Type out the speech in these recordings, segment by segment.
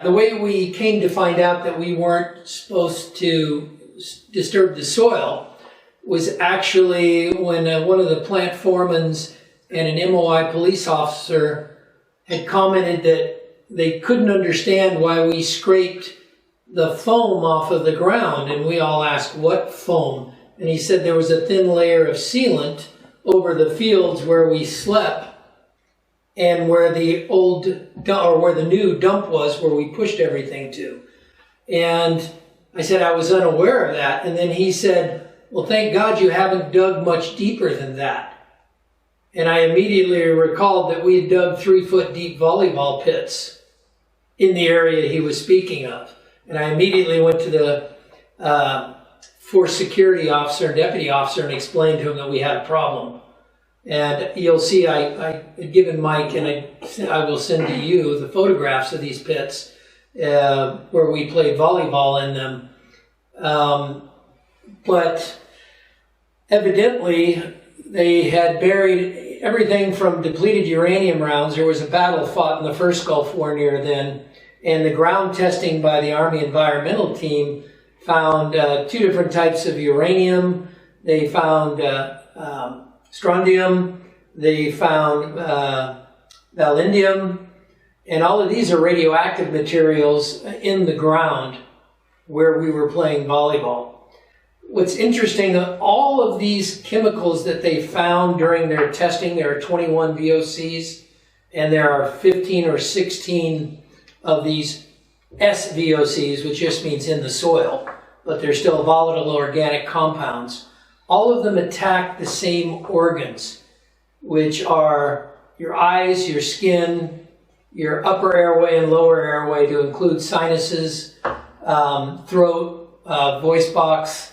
The way we came to find out that we weren't supposed to disturb the soil was actually when one of the plant foremans and an MOI police officer had commented that they couldn't understand why we scraped the foam off of the ground, and we all asked, what foam? And he said there was a thin layer of sealant over the fields where we slept and where the old, or where the new dump was, where we pushed everything to. And I said I was unaware of that, and then he said, well, thank God you haven't dug much deeper than that. And I immediately recalled that we had dug 3-foot deep volleyball pits in the area he was speaking of. And I immediately went to the force security officer and deputy officer and explained to him that we had a problem. And you'll see I had given Mike, and I will send to you the photographs of these pits where we played volleyball in them. But evidently, they had buried everything from depleted uranium rounds. There was a battle fought in the first Gulf War near then, and the ground testing by the Army Environmental Team found 2 different types of uranium. They found strontium, they found valindium, and all of these are radioactive materials in the ground where we were playing volleyball. What's interesting, all of these chemicals that they found during their testing, there are 21 VOCs, and there are 15 or 16 of these SVOCs, which just means in the soil, but they're still volatile organic compounds. All of them attack the same organs, which are your eyes, your skin, your upper airway and lower airway, to include sinuses, throat, voice box.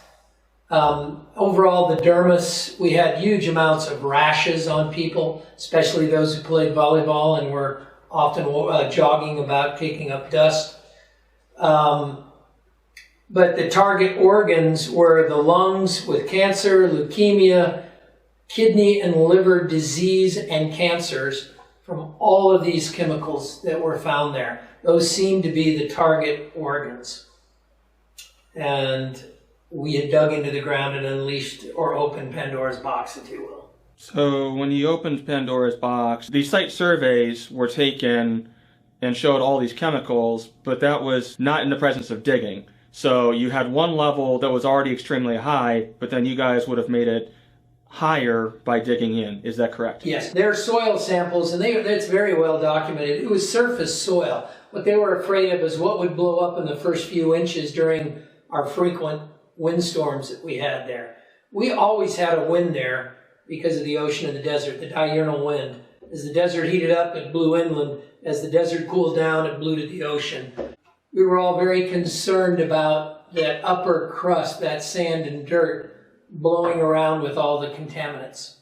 Overall, the dermis, we had huge amounts of rashes on people, especially those who played volleyball and were often jogging about, kicking up dust. But the target organs were the lungs with cancer, leukemia, kidney and liver disease and cancers from all of these chemicals that were found there. Those seem to be the target organs. And we had dug into the ground and unleashed or opened Pandora's box, if you will. So when you opened Pandora's box, these site surveys were taken and showed all these chemicals, but that was not in the presence of digging. So you had one level that was already extremely high, but then you guys would have made it higher by digging in. Is that correct? Yes. They're soil samples, and that's very well documented. It was surface soil. What they were afraid of is what would blow up in the first few inches during our frequent windstorms that we had there. We always had a wind there because of the ocean and the desert, the diurnal wind. As the desert heated up, it blew inland. As the desert cooled down, it blew to the ocean. We were all very concerned about that upper crust, that sand and dirt, blowing around with all the contaminants.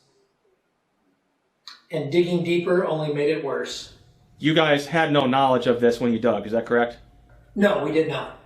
And digging deeper only made it worse. You guys had no knowledge of this when you dug, is that correct? No, we did not.